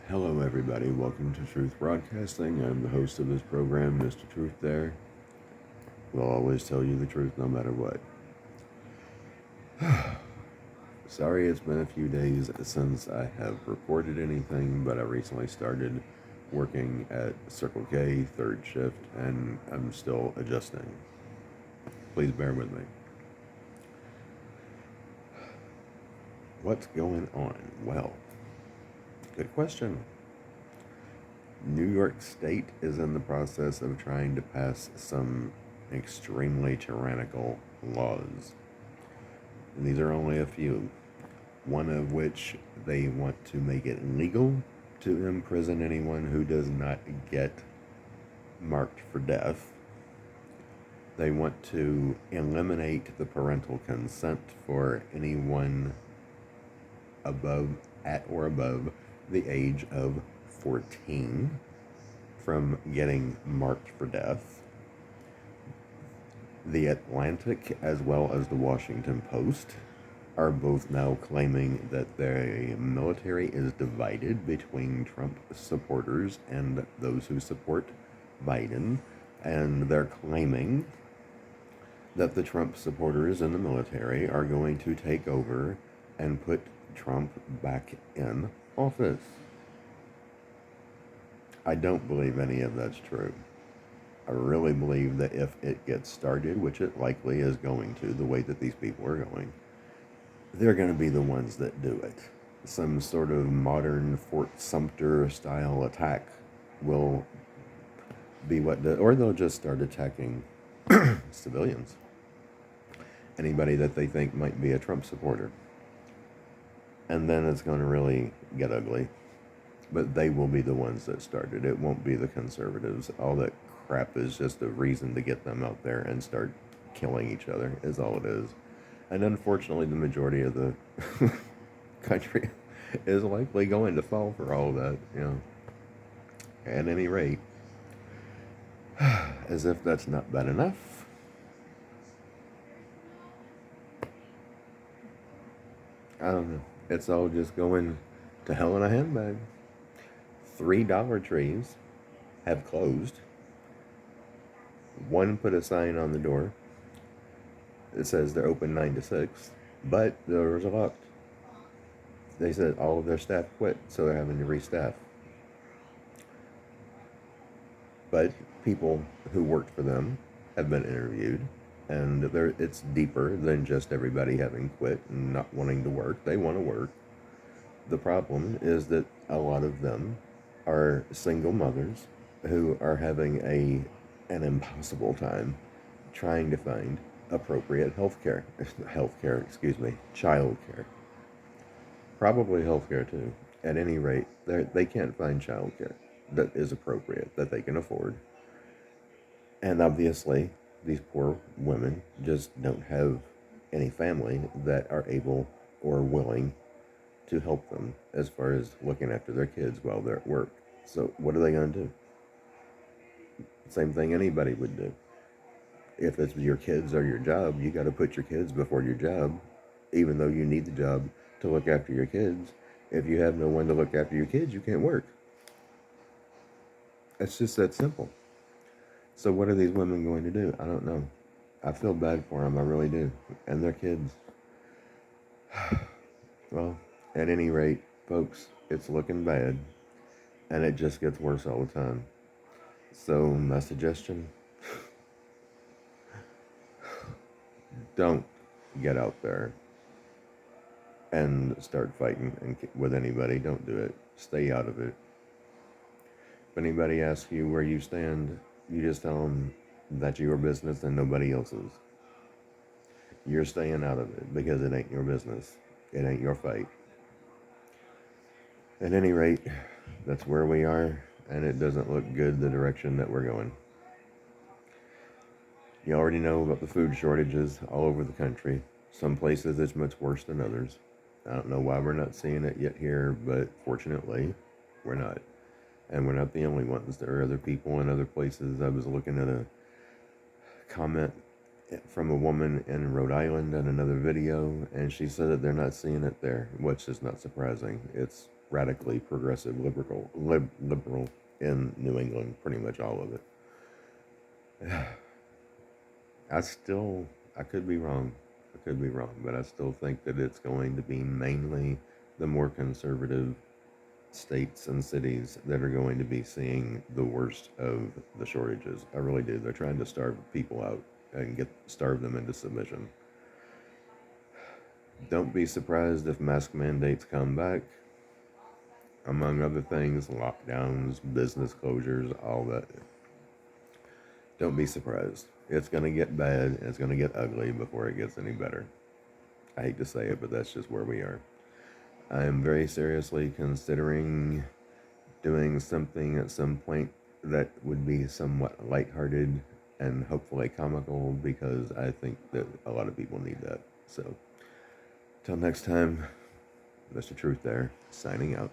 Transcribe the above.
Hello, everybody. Welcome to Truth Broadcasting. I'm the host of this program, Mr. Truth There. We'll always tell you the truth no matter what. Sorry it's been a few days since I have reported anything, but I recently started working at Circle K, third shift, and I'm still adjusting. Please bear with me. What's going on? Well, good question. New York State is in the process of trying to pass some extremely tyrannical laws. And these are only a few. One of which they want to make it legal to imprison anyone who does not get marked for death. They want to eliminate the parental consent for anyone at or above the age of 14 from getting marked for death. The Atlantic as well as the Washington Post are both now claiming that the military is divided between Trump supporters and those who support Biden, and they're claiming that the Trump supporters in the military are going to take over and put Trump back in office. I don't believe any of that's true. I really believe that if it gets started, which it likely is going to, the way that these people are going, they're going to be the ones that do it. Some sort of modern Fort Sumter style attack will be or they'll just start attacking civilians. Anybody that they think might be a Trump supporter. And then it's going to really get ugly. But they will be the ones that started. It won't be the conservatives. All that crap is just a reason to get them out there and start killing each other, is all it is. And unfortunately, the majority of the country is likely going to fall for all of that, At any rate, as if that's not bad enough, I don't know. It's all just going to hell in a handbag. 3 Dollar Trees have closed. One put a sign on the door. It says they're open 9 to 6, but the doors are locked. They said all of their staff quit, so they're having to restaff. But people who worked for them have been interviewed, and it's deeper than just everybody having quit and not wanting to work. They want to work. The problem is that a lot of them are single mothers who are having an impossible time trying to find appropriate child care. Probably health care too. At any rate, they can't find child care that is appropriate, that they can afford. And obviously, these poor women just don't have any family that are able or willing to help them as far as looking after their kids while they're at work. So what are they going to do? Same thing anybody would do. If it's your kids or your job, you got to put your kids before your job, even though you need the job to look after your kids. If you have no one to look after your kids, you can't work. It's just that simple. So what are these women going to do? I don't know. I feel bad for them. I really do. And their kids. Well, at any rate, folks, it's looking bad. And it just gets worse all the time. So my suggestion, don't get out there and start fighting with anybody. Don't do it. Stay out of it. If anybody asks you where you stand, you just tell them that's your business and nobody else's. You're staying out of it because it ain't your business. It ain't your fight. At any rate, that's where we are, and it doesn't look good the direction that we're going. You already know about the food shortages all over the country. Some places it's much worse than others. I don't know why we're not seeing it yet here, but fortunately, we're not. And we're not the only ones. There are other people in other places. I was looking at a comment from a woman in Rhode Island in another video, and she said that they're not seeing it there, which is not surprising. It's radically progressive, liberal in New England, pretty much all of it. I still, I could be wrong. I could be wrong, but I still think that it's going to be mainly the more conservative states and cities that are going to be seeing the worst of the shortages. I really do. They're trying to starve people out and starve them into submission. Don't be surprised if mask mandates come back, among other things, lockdowns, business closures, all that. Don't be surprised. It's going to get bad and it's going to get ugly before it gets any better. I hate to say it, but that's just where we are. I am very seriously considering doing something at some point that would be somewhat lighthearted and hopefully comical, because I think that a lot of people need that. So, till next time, Mr. Truth there, signing out.